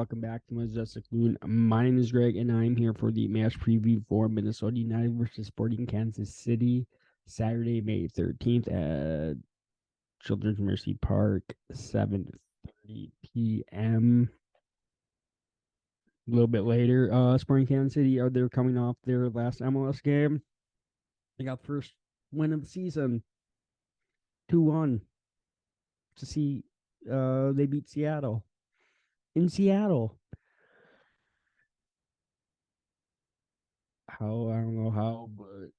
welcome back to Majestic Loon. My name is Greg, and I'm here for the match preview for Minnesota United versus Sporting Kansas City, Saturday, May 13th at Children's Mercy Park, 7:30 p.m. A little bit later, Sporting Kansas City, they're coming off their last MLS game. They got the first win of the season, 2-1, to see they beat Seattle. In Seattle. How I don't know how, but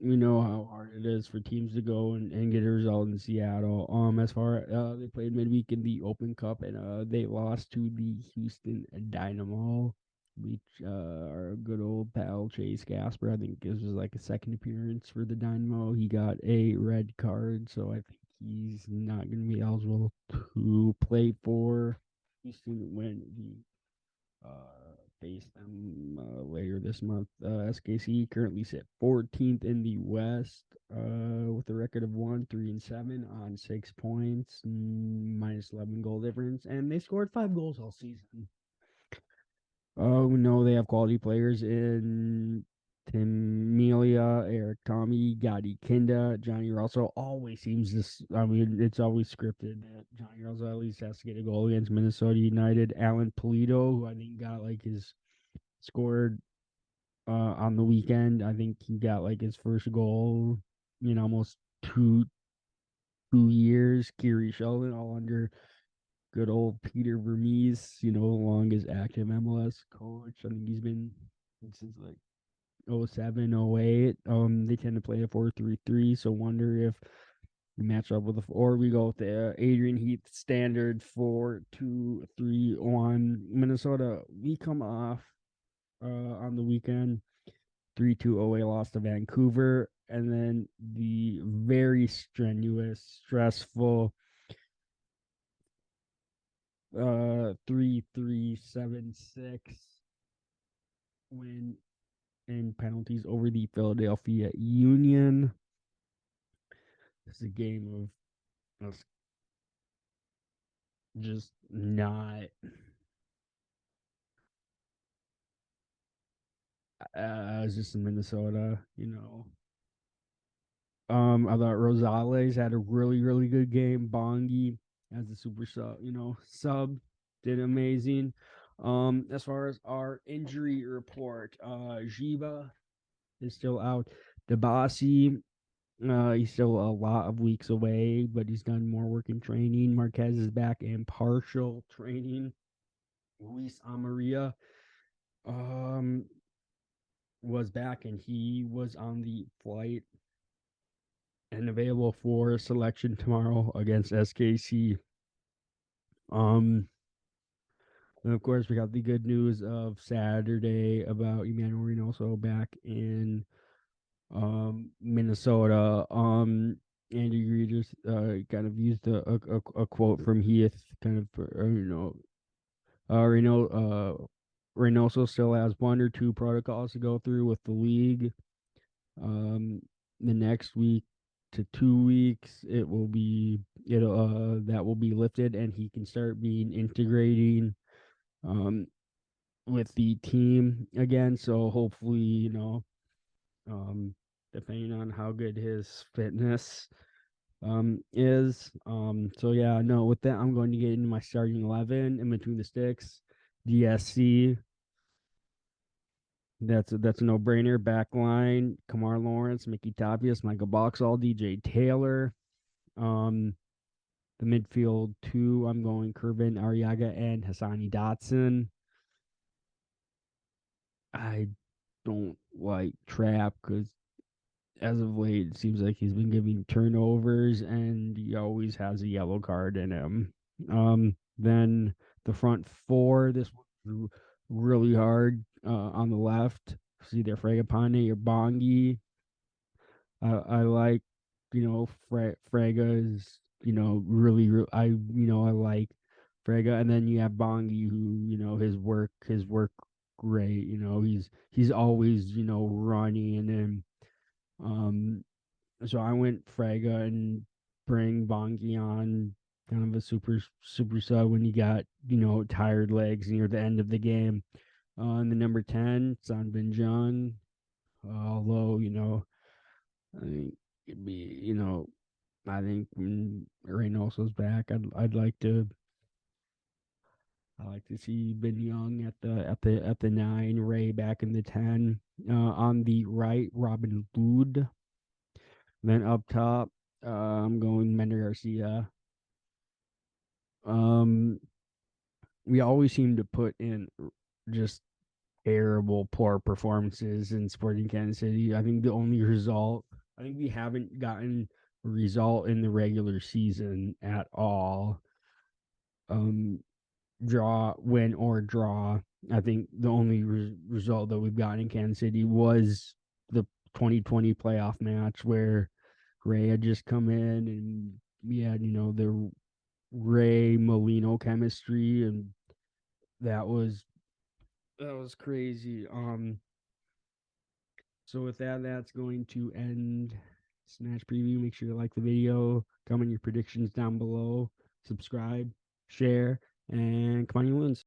we know how hard it is for teams to go and get a result in Seattle. As far they played midweek in the Open Cup and they lost to the Houston Dynamo, which our good old pal Chase Gasper. I think this was like a second appearance for the Dynamo. He got a red card, so I think he's not going to be eligible to play for Houston when he face them later this month. SKC currently sit 14th in the West with a record of 1-3-7 on 6 points, minus 11 goal difference, and they scored 5 goals all season. We know they have quality players in Tim Melia, Eric Tommy, Gotti Kinda, Johnny Russell. Always seems this. I mean, it's always scripted that Johnny Russell at least has to get a goal against Minnesota United. Alan Polito, who I think got like his scored on the weekend. I think he got like his first goal in almost two years. Kiri Sheldon, all under good old Peter Vermees, longest active MLS coach. I think he's been since like 07, 08. They tend to play a 4-3-3, so wonder if we match up with or we go with the Adrian Heath standard 4-2-3-1. Minnesota, we come off on the weekend 3-2 away loss to Vancouver, and then the very strenuous, stressful 3-3-7-6 win in penalties over the Philadelphia Union. This is a game of us just not it's just in Minnesota, I thought Rosales had a really, really good game. Bongi as a super sub did amazing. As far as our injury report, Jiba is still out. Dabasi, he's still a lot of weeks away, but he's done more work in training. Marquez is back in partial training. Luis Amaria was back, and he was on the flight and available for selection tomorrow against SKC. And of course, we got the good news of Saturday about Emmanuel Reynoso back in Minnesota. Andy Reid just kind of used a quote from Heath, kind of Reynoso still has 1 or 2 protocols to go through with the league. The next week to 2 weeks, that will be lifted, and he can start being integrating with the team again. So hopefully, depending on how good his fitness is. So yeah, no, with that, I'm going to get into my starting 11 in between the sticks. DSC. That's a no-brainer. Back line: Kamar Lawrence, Mickey Tapias, Michael Boxall, DJ Taylor. The midfield 2, I'm going Kervin Arriaga and Hassani Dotson. I don't like Trapp because as of late, it seems like he's been giving turnovers and he always has a yellow card in him. Then the front 4, this was really hard on the left. It's either Fragapane or Bongi. I like, Fraga is, really, I like Fraga. And then you have Bongi, who, his work great. He's always, running, and so I went Fraga and bring Bongi on kind of a super sub when you got tired legs near the end of the game. And the number 10, Son Bin Jun. Although I think it'd be I think when Reynoso's back, I like to see Ben Young at the 9, Ray back in the 10. On the right, Robin Hood. Then up top, I'm going Mender Garcia. Um, we always seem to put in just terrible, poor performances in Sporting Kansas City. I think the only result, I think we haven't gotten a result in the regular season at all. Um, win or draw. I think the only result that we've gotten in Kansas City was the 2020 playoff match where Ray had just come in and we had, the Ray Molino chemistry, and that was crazy. So with that, that's going to end Snatch Preview. Make sure you like the video, comment your predictions down below, subscribe, share, and come on, you Loons.